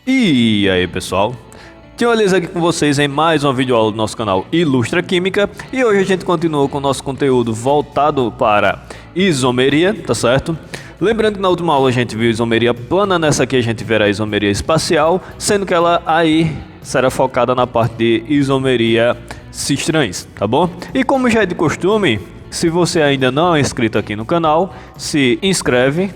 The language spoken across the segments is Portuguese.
E aí pessoal, Tio Elisa aqui com vocês em mais uma videoaula do nosso canal Ilustra Química. E hoje a gente continua com o nosso conteúdo voltado para isomeria, tá certo? Lembrando que na última aula a gente viu isomeria plana, nessa aqui a gente verá isomeria espacial, sendo que ela aí será focada na parte de isomeria cis-trans, tá bom? E como já é de costume, se você ainda não é inscrito aqui no canal, se inscreve,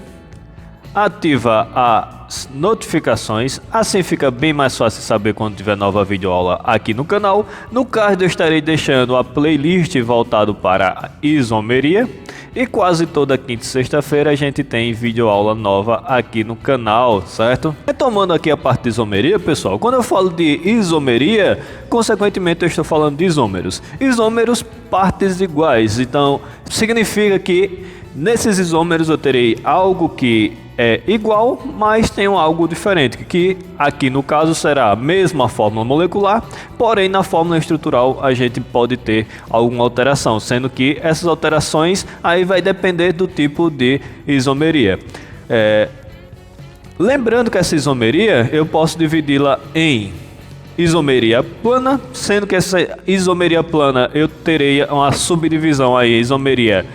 ativa as notificações, assim fica bem mais fácil saber quando tiver nova videoaula aqui no canal. No card eu estarei deixando a playlist voltado para isomeria e quase toda quinta e sexta-feira a gente tem videoaula nova aqui no canal, certo? Retomando aqui a parte de isomeria, pessoal, quando eu falo de isomeria, consequentemente eu estou falando de isômeros. Isômeros, partes iguais, então significa que nesses isômeros eu terei algo que é igual, mas tem algo diferente, que aqui no caso será a mesma fórmula molecular, porém na fórmula estrutural a gente pode ter alguma alteração, sendo que essas alterações aí vai depender do tipo de isomeria. Lembrando que essa isomeria eu posso dividi-la em isomeria plana, sendo que essa isomeria plana eu terei uma subdivisão aí, isomeria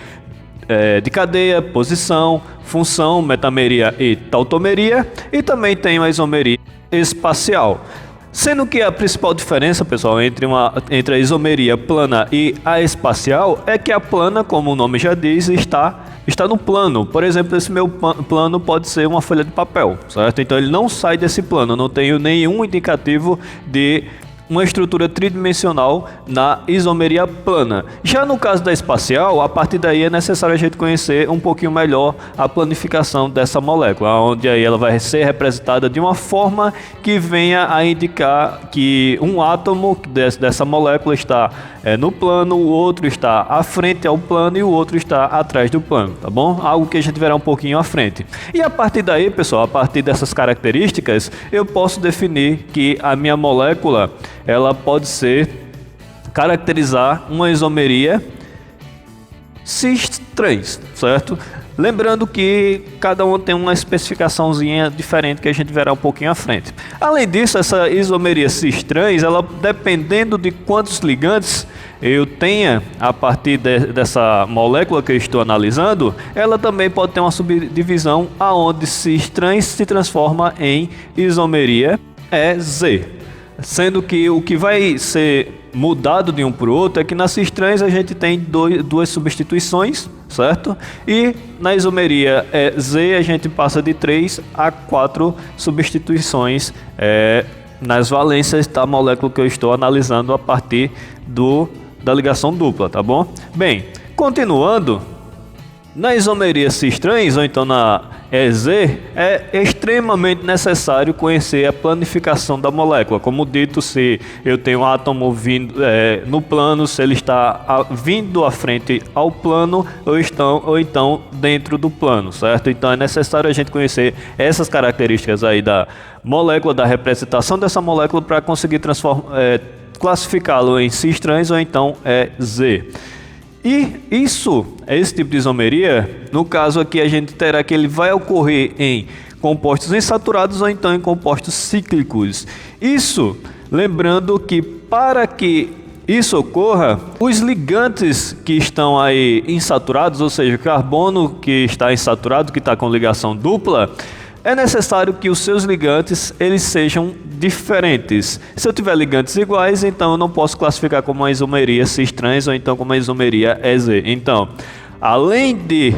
de cadeia, posição, função, metameria e tautomeria, e também tem a isomeria espacial. Sendo que a principal diferença, pessoal, entre a isomeria plana e a espacial é que a plana, como o nome já diz, está no plano. Por exemplo, esse meu plano pode ser uma folha de papel, certo? Então ele não sai desse plano, eu não tenho nenhum indicativo de uma estrutura tridimensional na isomeria plana. Já no caso da espacial, a partir daí é necessário a gente conhecer um pouquinho melhor a planificação dessa molécula, onde aí ela vai ser representada de uma forma que venha a indicar que um átomo dessa molécula está no plano, o outro está à frente ao plano e o outro está atrás do plano, tá bom? Algo que a gente verá um pouquinho à frente. E a partir daí, pessoal, a partir dessas características, eu posso definir que a minha molécula ela pode caracterizar uma isomeria cis-trans, certo? Lembrando que cada um tem uma especificaçãozinha diferente que a gente verá um pouquinho à frente. Além disso, essa isomeria cis-trans, ela dependendo de quantos ligantes eu tenha a partir dessa molécula que eu estou analisando, ela também pode ter uma subdivisão aonde cis-trans se transforma em isomeria EZ. Sendo que o que vai ser mudado de um para o outro é que nas cis-trans a gente tem duas substituições, certo? E na isomeria Z a gente passa de 3 a 4 substituições nas valências da molécula que eu estou analisando a partir da ligação dupla, tá bom? Bem, continuando, na isomeria cis-trans, ou então na EZ, é extremamente necessário conhecer a planificação da molécula. Como dito, se eu tenho um átomo vindo no plano, se ele está vindo à frente ao plano ou então dentro do plano, certo? Então é necessário a gente conhecer essas características aí da molécula, da representação dessa molécula para conseguir classificá-lo em cis-trans ou então EZ. E esse tipo de isomeria, no caso aqui a gente terá que ele vai ocorrer em compostos insaturados ou então em compostos cíclicos. Isso, lembrando que para que isso ocorra, os ligantes que estão aí insaturados, ou seja, o carbono que está insaturado, que está com ligação dupla, é necessário que os seus ligantes eles sejam diferentes. Se eu tiver ligantes iguais, então eu não posso classificar como uma isomeria cis-trans ou então como uma isomeria EZ. Então, além de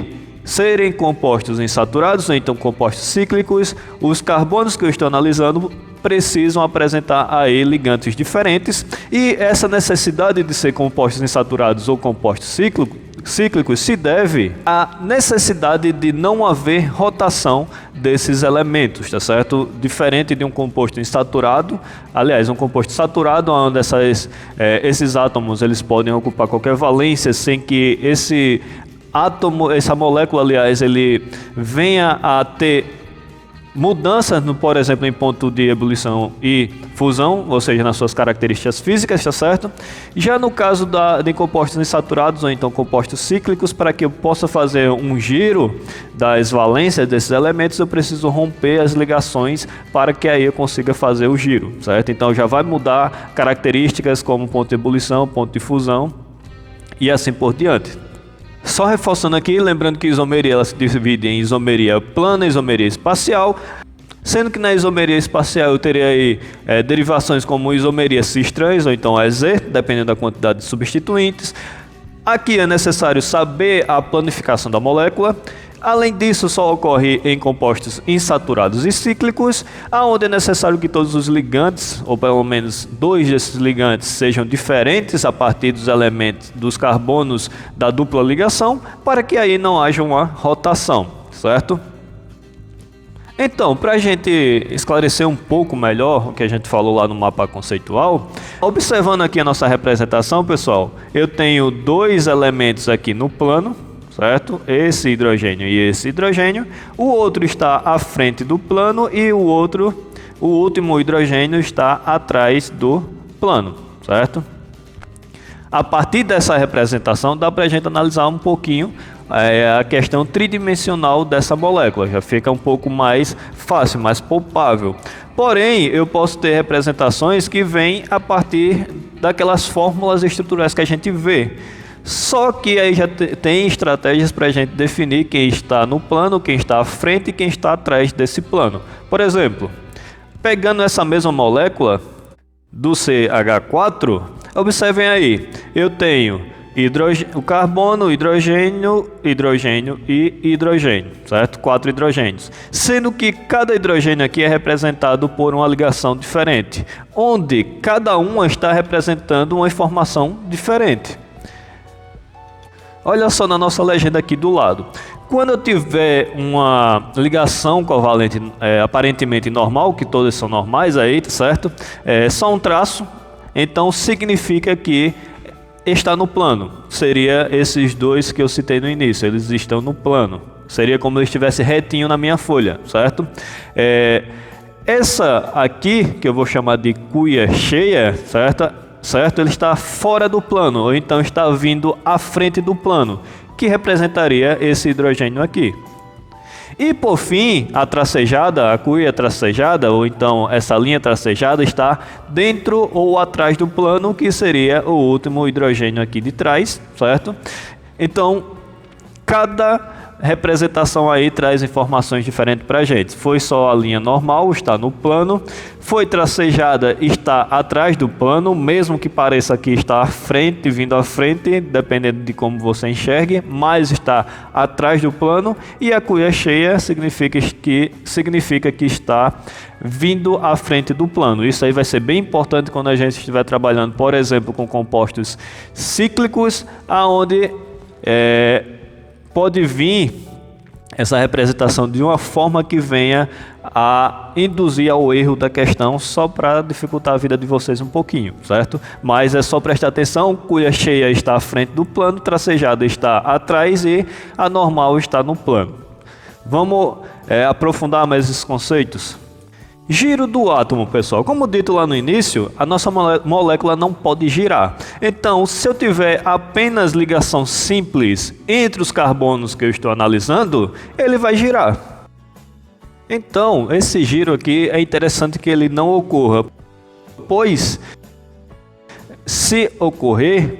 serem compostos insaturados ou então compostos cíclicos, os carbonos que eu estou analisando precisam apresentar aí ligantes diferentes, e essa necessidade de ser compostos insaturados ou compostos cíclicos se deve à necessidade de não haver rotação desses elementos, tá certo? Diferente de um composto insaturado, aliás, um composto saturado, onde esses átomos eles podem ocupar qualquer valência sem que essa molécula, aliás, ele venha a ter mudanças, por exemplo, em ponto de ebulição e fusão, ou seja, nas suas características físicas, tá certo? Já no caso de compostos insaturados ou então compostos cíclicos, para que eu possa fazer um giro das valências desses elementos, eu preciso romper as ligações para que aí eu consiga fazer o giro, certo? Então já vai mudar características como ponto de ebulição, ponto de fusão e assim por diante. Só reforçando aqui, lembrando que a isomeria ela se divide em isomeria plana e isomeria espacial, sendo que na isomeria espacial eu teria aí derivações como isomeria cis-trans ou então EZ, dependendo da quantidade de substituintes. Aqui é necessário saber a planificação da molécula. Além disso, só ocorre em compostos insaturados e cíclicos, onde é necessário que todos os ligantes, ou pelo menos 2 desses ligantes, sejam diferentes a partir dos elementos dos carbonos da dupla ligação, para que aí não haja uma rotação, certo? Então, para a gente esclarecer um pouco melhor o que a gente falou lá no mapa conceitual, observando aqui a nossa representação, pessoal, eu tenho 2 elementos aqui no plano, certo? Esse hidrogênio e esse hidrogênio. O outro está à frente do plano e o último hidrogênio está atrás do plano, certo? A partir dessa representação dá para a gente analisar um pouquinho a questão tridimensional dessa molécula. Já fica um pouco mais fácil, mais palpável. Porém, eu posso ter representações que vêm a partir daquelas fórmulas estruturais que a gente vê. Só que aí já tem estratégias para a gente definir quem está no plano, quem está à frente e quem está atrás desse plano. Por exemplo, pegando essa mesma molécula do CH4, observem aí, eu tenho o carbono, hidrogênio e hidrogênio, certo? 4 hidrogênios. Sendo que cada hidrogênio aqui é representado por uma ligação diferente, onde cada uma está representando uma informação diferente. Olha só na nossa legenda aqui do lado. Quando eu tiver uma ligação covalente aparentemente normal, que todas são normais aí, certo? Só um traço, então significa que está no plano. Seria esses 2 que eu citei no início, eles estão no plano. Seria como se estivesse retinho na minha folha, certo? Essa aqui, que eu vou chamar de cuia cheia, certo? Ele está fora do plano, ou então está vindo à frente do plano, que representaria esse hidrogênio aqui. E por fim, a tracejada, a cuia tracejada, ou então essa linha tracejada está dentro ou atrás do plano, que seria o último hidrogênio aqui de trás, certo? Então, cada representação aí traz informações diferentes para a gente. Foi só a linha normal, está no plano. Foi tracejada, está atrás do plano, mesmo que pareça que está à frente, vindo à frente, dependendo de como você enxergue, mas está atrás do plano. E a cuia cheia significa que está vindo à frente do plano. Isso aí vai ser bem importante quando a gente estiver trabalhando, por exemplo, com compostos cíclicos, aonde pode vir essa representação de uma forma que venha a induzir ao erro da questão, só para dificultar a vida de vocês um pouquinho, certo? Mas é só prestar atenção, cuia cheia está à frente do plano, tracejada está atrás e a normal está no plano. Vamos aprofundar mais esses conceitos? Giro do átomo, pessoal. Como dito lá no início, a nossa molécula não pode girar. Então, se eu tiver apenas ligação simples entre os carbonos que eu estou analisando, ele vai girar. Então, esse giro aqui é interessante que ele não ocorra, pois se ocorrer,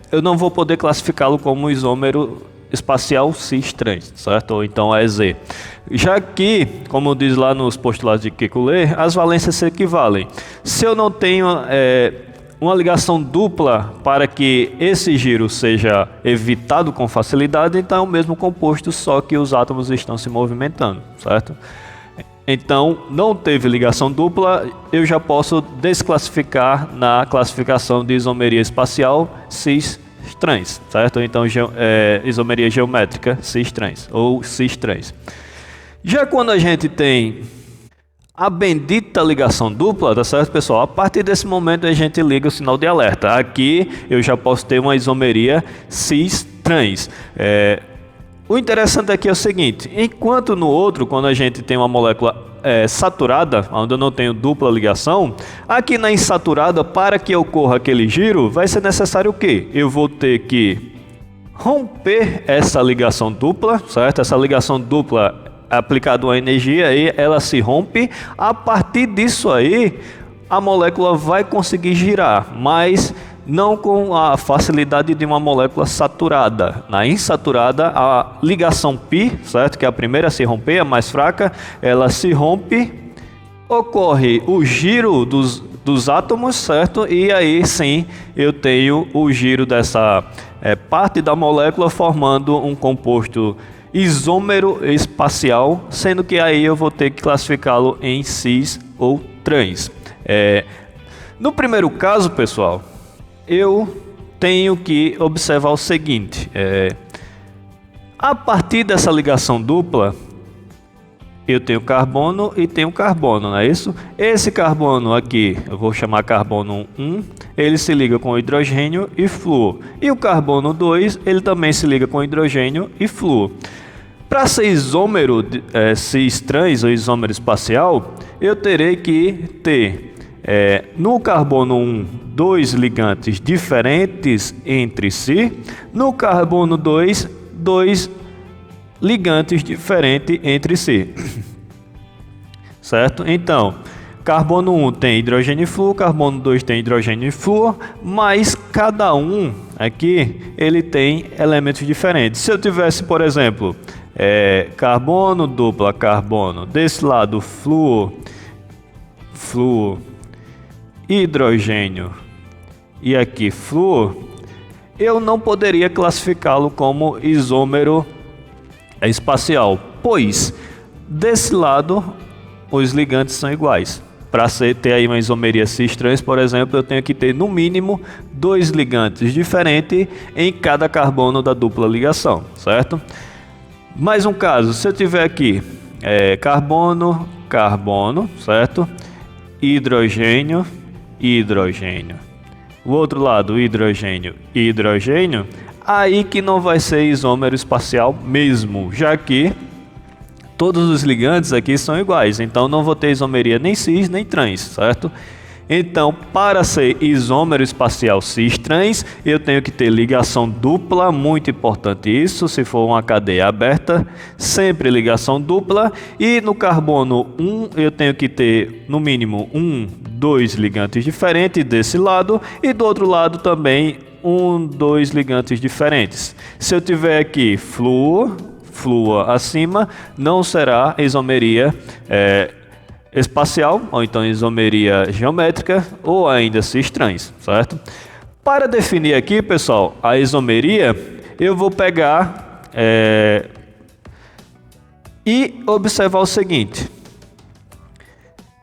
eu não vou poder classificá-lo como isômero espacial cis-trans, certo? Ou então EZ. Já que, como diz lá nos postulados de Kekulé, as valências se equivalem. Se eu não tenho uma ligação dupla para que esse giro seja evitado com facilidade, então é o mesmo composto, só que os átomos estão se movimentando, certo? Então, não teve ligação dupla, eu já posso desclassificar na classificação de isomeria espacial cis-trans, certo? Então, isomeria geométrica cis-trans ou cis-trans. Já quando a gente tem a bendita ligação dupla, tá certo, pessoal? A partir desse momento a gente liga o sinal de alerta. Aqui eu já posso ter uma isomeria cis-trans. O interessante aqui é o seguinte, enquanto no outro, quando a gente tem uma molécula saturada, onde eu não tenho dupla ligação, aqui na insaturada, para que ocorra aquele giro, vai ser necessário o quê? Eu vou ter que romper essa ligação dupla, certo? Essa ligação dupla aplicada uma energia aí, ela se rompe. A partir disso aí, a molécula vai conseguir girar, mas não com a facilidade de uma molécula saturada. Na insaturada, a ligação π, certo? Que é a primeira a se romper, a mais fraca, ela se rompe, ocorre o giro dos átomos, certo? E aí sim eu tenho o giro dessa parte da molécula formando um composto isômero espacial, sendo que aí eu vou ter que classificá-lo em cis ou trans. No primeiro caso, pessoal, eu tenho que observar o seguinte, a partir dessa ligação dupla, eu tenho carbono e tenho carbono, não é isso? Esse carbono aqui, eu vou chamar carbono 1, ele se liga com hidrogênio e flúor. E o carbono 2, ele também se liga com hidrogênio e flúor. Para ser isômero cis trans ou isômero espacial, eu terei que ter no carbono 1, dois ligantes diferentes entre si. No carbono 2, dois ligantes diferentes entre si. Certo? Então, carbono 1 tem hidrogênio e flúor, carbono 2 tem hidrogênio e flúor, mas cada um aqui, ele tem elementos diferentes. Se eu tivesse, por exemplo, carbono, dupla carbono, desse lado flúor, hidrogênio e aqui flúor, eu não poderia classificá-lo como isômero espacial, pois desse lado os ligantes são iguais. Para ter aí uma isomeria cis-trans, por exemplo, eu tenho que ter no mínimo dois ligantes diferentes em cada carbono da dupla ligação, certo? Mais um caso, se eu tiver aqui carbono, carbono, certo? Hidrogênio, hidrogênio. O outro lado, hidrogênio, hidrogênio, aí que não vai ser isômero espacial mesmo, já que todos os ligantes aqui são iguais, então não vou ter isomeria nem cis nem trans, certo? Então, para ser isômero espacial cis-trans, eu tenho que ter ligação dupla, muito importante isso, se for uma cadeia aberta, sempre ligação dupla. E no carbono 1, eu tenho que ter, no mínimo, dois ligantes diferentes desse lado, e do outro lado também, dois ligantes diferentes. Se eu tiver aqui flúor acima, não será isomeria espacial, ou então isomeria geométrica, ou ainda cis-trans, certo? Para definir aqui, pessoal, a isomeria, eu vou pegar e observar o seguinte.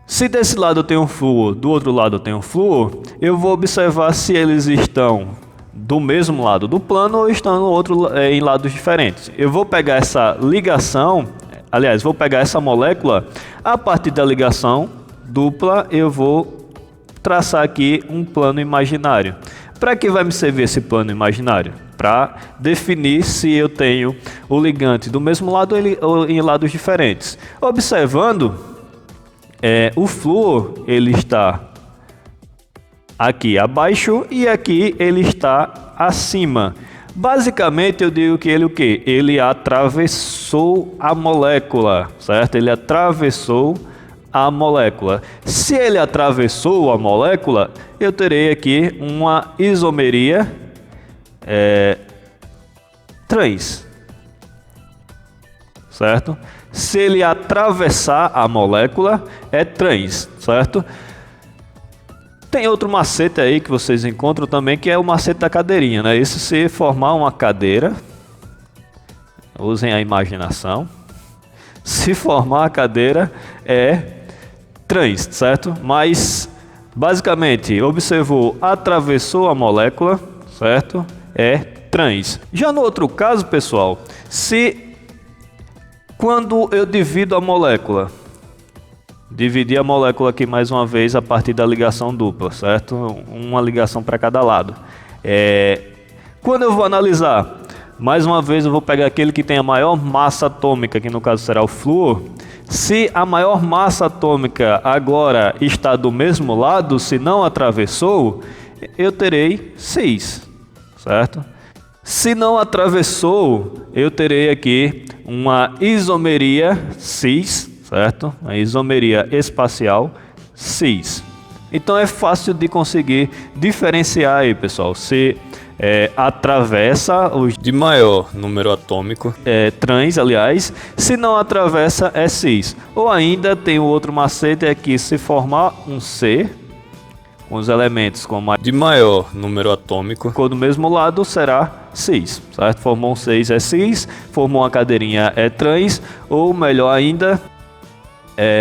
Se desse lado eu tenho um flúor, do outro lado eu tenho um flúor, eu vou observar se eles estão do mesmo lado do plano ou estão no outro, em lados diferentes. Eu vou pegar essa ligação, aliás, vou pegar essa molécula, a partir da ligação dupla eu vou traçar aqui um plano imaginário. Para que vai me servir esse plano imaginário? Para definir se eu tenho o ligante do mesmo lado ou em lados diferentes. Observando, o flúor ele está aqui abaixo e aqui ele está acima. Basicamente eu digo que ele o quê? Ele atravessou a molécula, certo? Ele atravessou a molécula. Se ele atravessou a molécula, eu terei aqui uma isomeria trans, certo? Se ele atravessar a molécula, é trans, certo? Tem outro macete aí que vocês encontram também, que é o macete da cadeirinha, né? Isso se formar uma cadeira, usem a imaginação, se formar a cadeira é trans, certo? Mas, basicamente, observou, atravessou a molécula, certo? É trans. Já no outro caso, pessoal, quando eu divido a molécula, dividir a molécula aqui mais uma vez a partir da ligação dupla, certo? Uma ligação para cada lado. Quando eu vou analisar, mais uma vez eu vou pegar aquele que tem a maior massa atômica, que no caso será o flúor. Se a maior massa atômica agora está do mesmo lado, se não atravessou, eu terei 6, certo? Se não atravessou, eu terei aqui uma isomeria cis, certo? A isomeria espacial cis. Então é fácil de conseguir diferenciar aí, pessoal, se atravessa os de maior número atômico, trans, aliás, se não atravessa é cis. Ou ainda tem o outro macete, é que se formar um C, com os elementos de maior número atômico, ficou do mesmo lado, será cis, certo? Formou um 6 é cis, formou uma cadeirinha é trans, ou melhor ainda,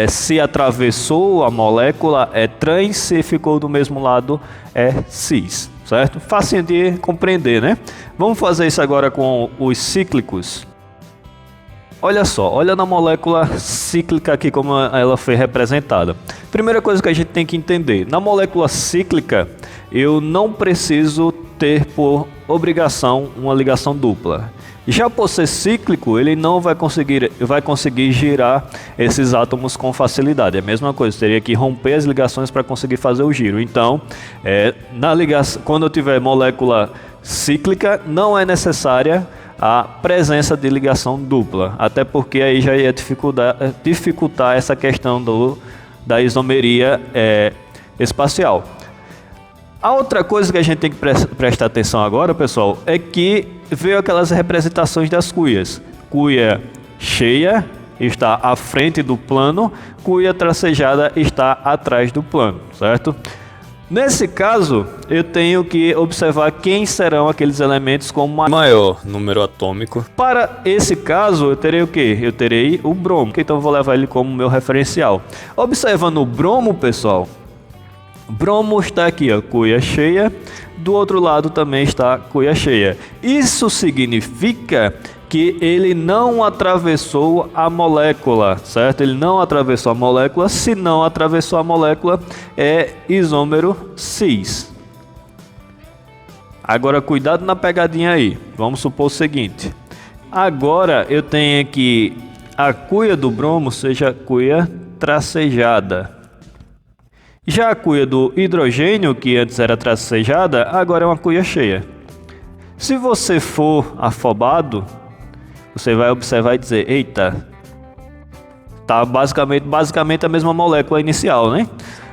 se atravessou a molécula é trans, se ficou do mesmo lado é cis, certo? Fácil de compreender, né? Vamos fazer isso agora com os cíclicos. Olha só, olha na molécula cíclica aqui como ela foi representada. Primeira coisa que a gente tem que entender, na molécula cíclica eu não preciso ter por obrigação uma ligação dupla. Já por ser cíclico, ele não vai conseguir girar esses átomos com facilidade. É a mesma coisa, teria que romper as ligações para conseguir fazer o giro. Então, quando eu tiver molécula cíclica, não é necessária a presença de ligação dupla, até porque aí já ia dificultar essa questão da isomeria espacial. A outra coisa que a gente tem que prestar atenção agora, pessoal, é que veio aquelas representações das cuias. Cuia cheia está à frente do plano, cuia tracejada está atrás do plano, certo? Nesse caso, eu tenho que observar quem serão aqueles elementos com maior número atômico. Para esse caso, eu terei o quê? Eu terei o bromo, então eu vou levar ele como meu referencial. Observando o bromo, pessoal, bromo está aqui, ó, cuia cheia, do outro lado também está cuia cheia. Isso significa que ele não atravessou a molécula, certo? Ele não atravessou a molécula, se não atravessou a molécula, é isômero cis. Agora, cuidado na pegadinha aí. Vamos supor o seguinte. Agora, eu tenho aqui a cuia do bromo seja cuia tracejada. Já a cuia do hidrogênio, que antes era tracejada, agora é uma cuia cheia. Se você for afobado, você vai observar e dizer, eita, tá basicamente a mesma molécula inicial, né?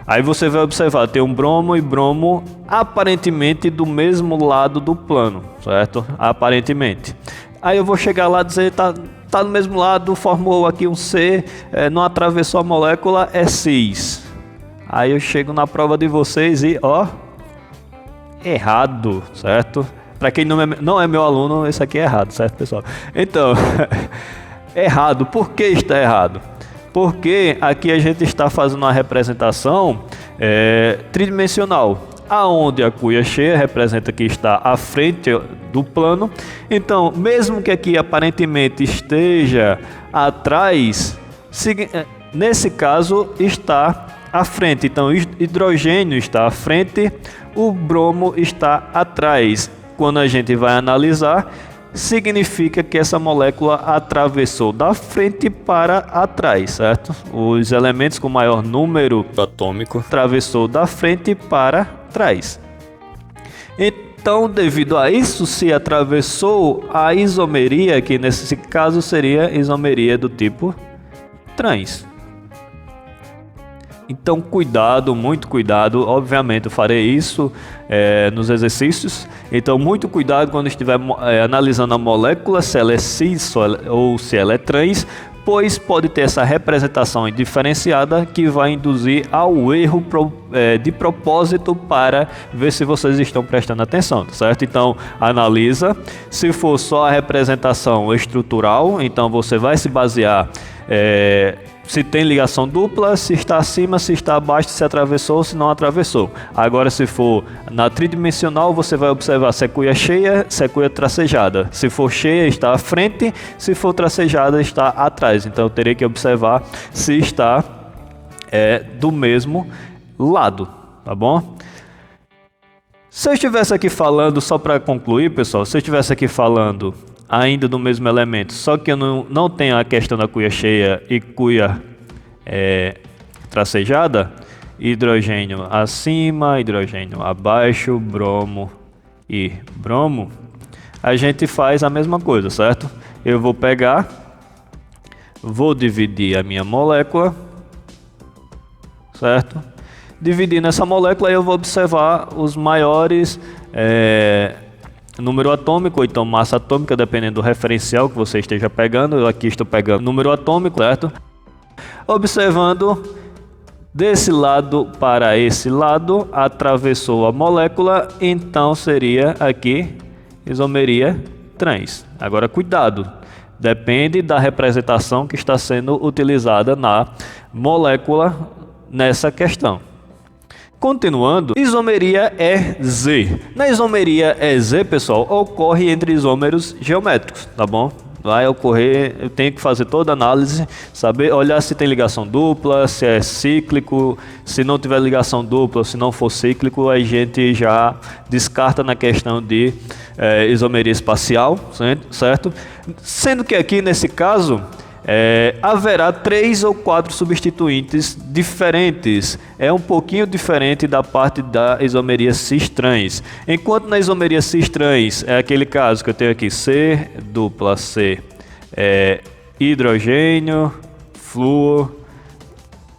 Aí você vai observar, tem um bromo e bromo aparentemente do mesmo lado do plano, certo? Aparentemente. Aí eu vou chegar lá e dizer, tá do mesmo lado, formou aqui um C, não atravessou a molécula, é cis. Aí eu chego na prova de vocês e, ó, errado, certo? Para quem não é meu aluno, isso aqui é errado, certo, pessoal? Então, errado. Por que está errado? Porque aqui a gente está fazendo uma representação tridimensional, aonde a cuia cheia representa que está à frente do plano. Então, mesmo que aqui aparentemente esteja atrás, nesse caso está à frente. Então, o hidrogênio está à frente, o bromo está atrás. Quando a gente vai analisar, significa que essa molécula atravessou da frente para atrás, certo? Os elementos com maior número atômico atravessou da frente para trás. Então, devido a isso, se atravessou a isomeria, que nesse caso seria isomeria do tipo trans. Então, cuidado, muito cuidado. Obviamente, eu farei isso nos exercícios. Então, muito cuidado quando estiver analisando a molécula, se ela é cis ou se ela é trans, pois pode ter essa representação indiferenciada que vai induzir ao erro de propósito para ver se vocês estão prestando atenção, certo? Então, analisa. Se for só a representação estrutural, então você vai se basear se tem ligação dupla, se está acima, se está abaixo, se atravessou, se não atravessou. Agora, se for na tridimensional, você vai observar se é cuia cheia, se é cuia tracejada. Se for cheia, está à frente, se for tracejada, está atrás. Então, eu terei que observar se está do mesmo lado, tá bom? Se eu estivesse aqui falando, só para concluir, pessoal, se eu estivesse aqui falando ainda do mesmo elemento, só que eu não tenho a questão da cuia cheia e cuia tracejada, hidrogênio acima, hidrogênio abaixo, bromo e bromo, a gente faz a mesma coisa, certo? Eu vou pegar, vou dividir a minha molécula, certo? Dividir nessa molécula, eu vou observar os maiores número atômico, ou então massa atômica, dependendo do referencial que você esteja pegando. Eu aqui estou pegando número atômico, certo? Observando desse lado para esse lado, atravessou a molécula, então seria aqui isomeria trans. Agora cuidado, depende da representação que está sendo utilizada na molécula nessa questão. Continuando, isomeria Z. Na isomeria Z, pessoal, ocorre entre isômeros geométricos, tá bom? Vai ocorrer, eu tenho que fazer toda a análise, saber, olhar se tem ligação dupla, se é cíclico, se não tiver ligação dupla, se não for cíclico, a gente já descarta na questão de isomeria espacial, certo? Sendo que aqui, nesse caso, haverá 3 ou 4 substituintes diferentes. É um pouquinho diferente da parte da isomeria cis-trans. Enquanto na isomeria cis-trans é aquele caso que eu tenho aqui C, dupla C, hidrogênio, flúor,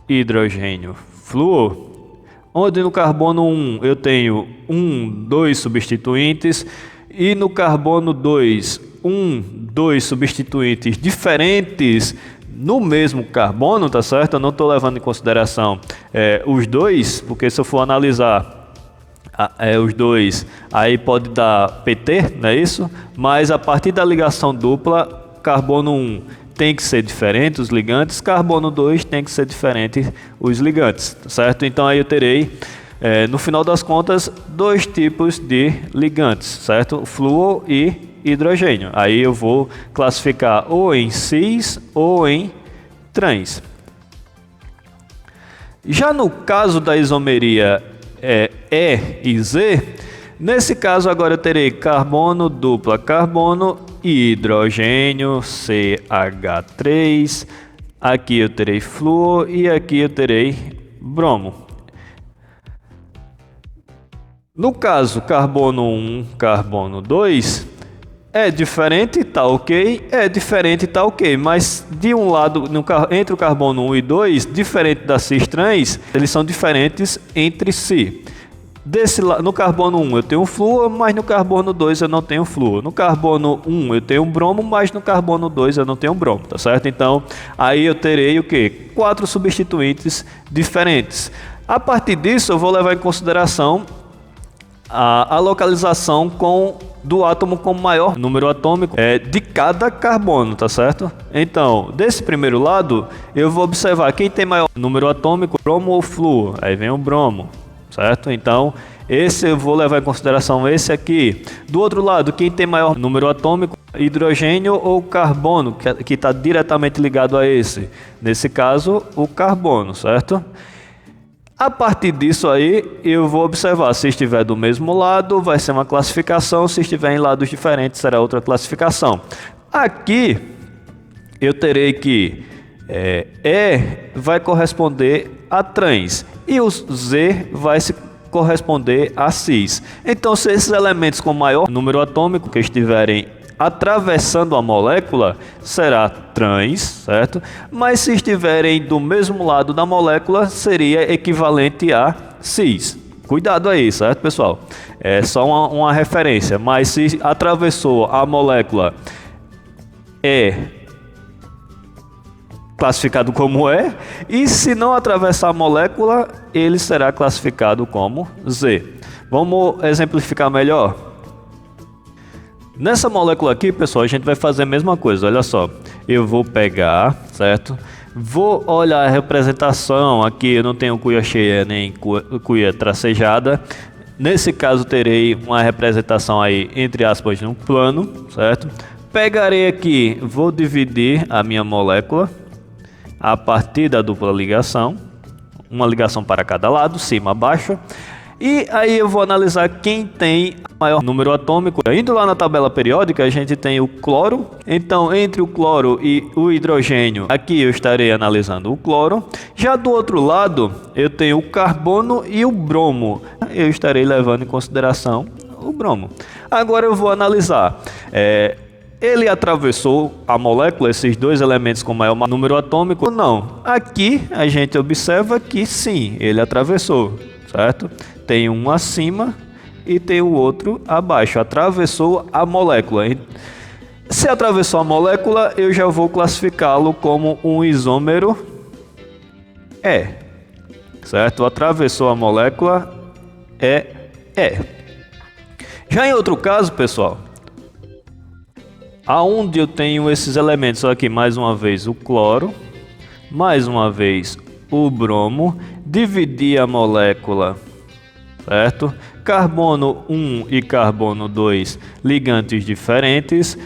hidrogênio, flúor. Onde no carbono 1 eu tenho 2 substituintes e no carbono 2 2 substituintes diferentes no mesmo carbono, tá certo? Eu não estou levando em consideração os dois, porque se eu for analisar os dois, aí pode dar PT, não é isso? Mas a partir da ligação dupla, carbono 1 tem que ser diferente os ligantes, carbono 2 tem que ser diferente os ligantes, tá certo? Então aí eu terei, no final das contas, 2 tipos de ligantes, certo? Flúor e hidrogênio. Aí eu vou classificar ou em cis ou em trans. Já no caso da isomeria E e Z, nesse caso agora eu terei carbono, dupla carbono, hidrogênio, CH3, aqui eu terei flúor e aqui eu terei bromo. No caso carbono 1, carbono 2, é diferente, tá ok? É diferente, tá ok. Mas de um lado, entre o carbono 1 e 2, diferente da cis-trans, eles são diferentes entre si. No carbono 1 eu tenho flúor, mas no carbono 2 eu não tenho flúor. No carbono 1 eu tenho bromo, mas no carbono 2 eu não tenho bromo, tá certo? Então, aí eu terei o quê? 4 substituintes diferentes. A partir disso, eu vou levar em consideração a localização do átomo com maior número atômico de cada carbono, tá certo? Então, desse primeiro lado, eu vou observar quem tem maior número atômico, bromo ou flúor. Aí vem o bromo, certo? Então, esse eu vou levar em consideração esse aqui. Do outro lado, quem tem maior número atômico, hidrogênio ou carbono, que está diretamente ligado a esse. Nesse caso, o carbono, certo? A partir disso aí, eu vou observar se estiver do mesmo lado, vai ser uma classificação, se estiver em lados diferentes, será outra classificação. Aqui, eu terei que E vai corresponder a trans e o Z vai se corresponder a cis. Então, se esses elementos com maior número atômico que estiverem atravessando a molécula, será trans, certo? Mas se estiverem do mesmo lado da molécula, seria equivalente a cis. Cuidado aí, certo, pessoal? É só uma referência, mas se atravessou a molécula classificado como e se não atravessar a molécula, ele será classificado como Z. Vamos exemplificar melhor? Nessa molécula aqui, pessoal, a gente vai fazer a mesma coisa, olha só. Eu vou pegar, certo? Vou olhar a representação, aqui eu não tenho cuia cheia nem cuia tracejada. Nesse caso, terei uma representação aí, entre aspas, num plano, certo? Pegarei aqui, vou dividir a minha molécula a partir da dupla ligação. Uma ligação para cada lado, cima, baixo. E aí eu vou analisar quem tem maior número atômico. Indo lá na tabela periódica, a gente tem o cloro. Então, entre o cloro e o hidrogênio, aqui eu estarei analisando o cloro. Já do outro lado, eu tenho o carbono e o bromo. Eu estarei levando em consideração o bromo. Agora eu vou analisar. Ele atravessou a molécula, esses dois elementos com maior número atômico ou não? Aqui a gente observa que sim, ele atravessou, certo? Tem um acima e tem o outro abaixo. Atravessou a molécula. Se atravessou a molécula, eu já vou classificá-lo como um isômero E, certo? Atravessou a molécula, é E. Já em outro caso, pessoal, aonde eu tenho esses elementos aqui, mais uma vez o cloro, mais uma vez o bromo, dividir a molécula, certo? Carbono 1 e carbono 2, ligantes diferentes,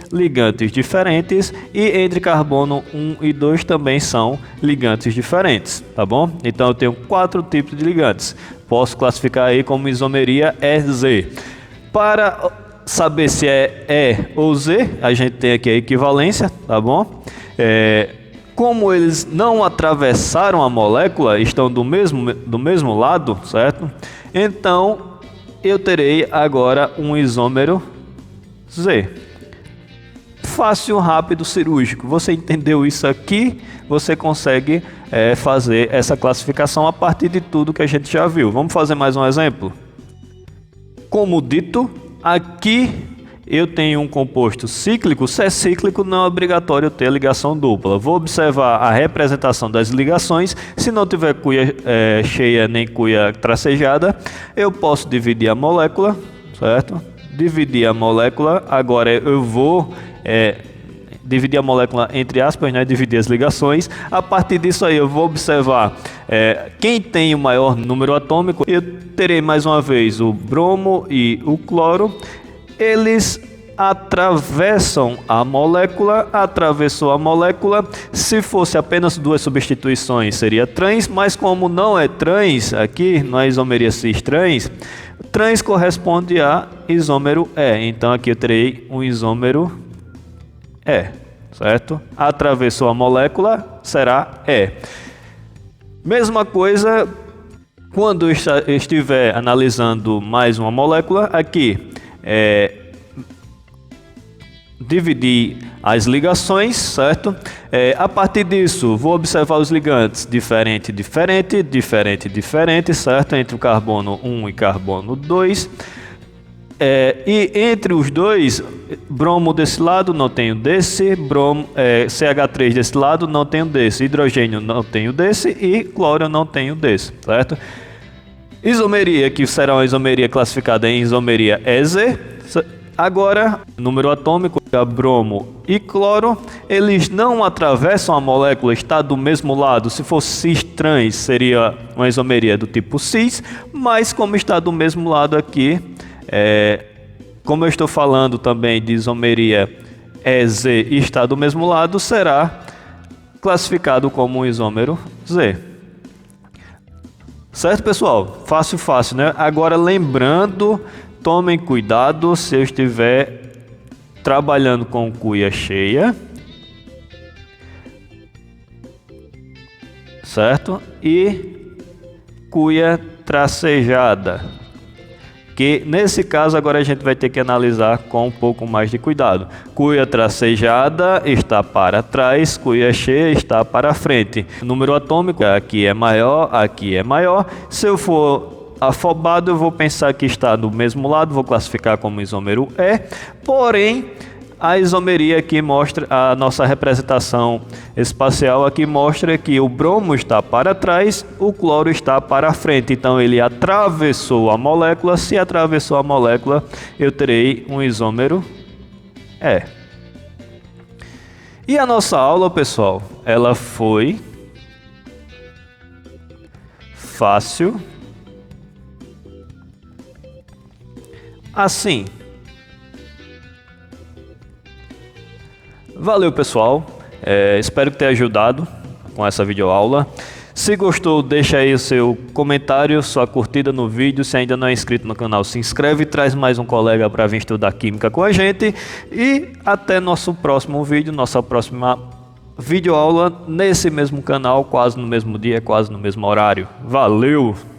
e entre carbono 1 e 2 também são ligantes diferentes, tá bom? Então eu tenho 4 tipos de ligantes, posso classificar aí como isomeria EZ. Para saber se é E ou Z, a gente tem aqui a equivalência, tá bom? Como eles não atravessaram a molécula, estão do mesmo lado, certo? Então, eu terei agora um isômero Z. Fácil, rápido, cirúrgico. Você entendeu isso aqui, você consegue fazer essa classificação a partir de tudo que a gente já viu. Vamos fazer mais um exemplo? Como dito, aqui eu tenho um composto cíclico. Se é cíclico, não é obrigatório ter ligação dupla. Vou observar a representação das ligações. Se não tiver cuia cheia nem cuia tracejada, eu posso dividir a molécula, certo? Dividir a molécula. Agora eu vou dividir a molécula entre aspas, né? Dividir as ligações. A partir disso aí eu vou observar quem tem o maior número atômico. Eu terei mais uma vez o bromo e o cloro. Eles atravessam a molécula, atravessou a molécula. Se fosse apenas duas substituições, seria trans, mas como não é trans, aqui não é isomeria cis-trans, trans corresponde a isômero E. Então aqui eu terei um isômero E, certo? Atravessou a molécula, será E. Mesma coisa quando eu estiver analisando mais uma molécula, aqui dividir as ligações, certo? A partir disso, vou observar os ligantes diferente, certo? Entre o carbono 1 e carbono 2. E entre os dois, bromo desse lado, não tenho desse, CH3 desse lado, não tenho desse, hidrogênio não tenho desse e cloro não tenho desse, certo? Isomeria, que será uma isomeria classificada em isomeria EZ. Agora, número atômico, bromo e cloro, eles não atravessam a molécula, está do mesmo lado. Se fosse cis-trans, seria uma isomeria do tipo cis, mas como está do mesmo lado aqui, como eu estou falando também de isomeria EZ e está do mesmo lado, será classificado como um isômero Z. Certo, pessoal? Fácil, né? Agora, lembrando, tomem cuidado se eu estiver trabalhando com cuia cheia, certo? E cuia tracejada, que nesse caso agora a gente vai ter que analisar com um pouco mais de cuidado. Cuia tracejada está para trás, cuia cheia está para frente. O número atômico aqui é maior, aqui é maior. Se eu for afobado, eu vou pensar que está do mesmo lado, vou classificar como isômero E, porém a isomeria aqui mostra, a nossa representação espacial aqui mostra que o bromo está para trás, o cloro está para frente, então ele atravessou a molécula. Se atravessou a molécula, eu terei um isômero E. E a nossa aula, pessoal, ela foi fácil, assim. Valeu, pessoal. Espero que tenha ajudado com essa videoaula. Se gostou, deixa aí o seu comentário, sua curtida no vídeo. Se ainda não é inscrito no canal, se inscreve e traz mais um colega para vir estudar química com a gente. E até nosso próximo vídeo, nossa próxima videoaula nesse mesmo canal, quase no mesmo dia, quase no mesmo horário. Valeu!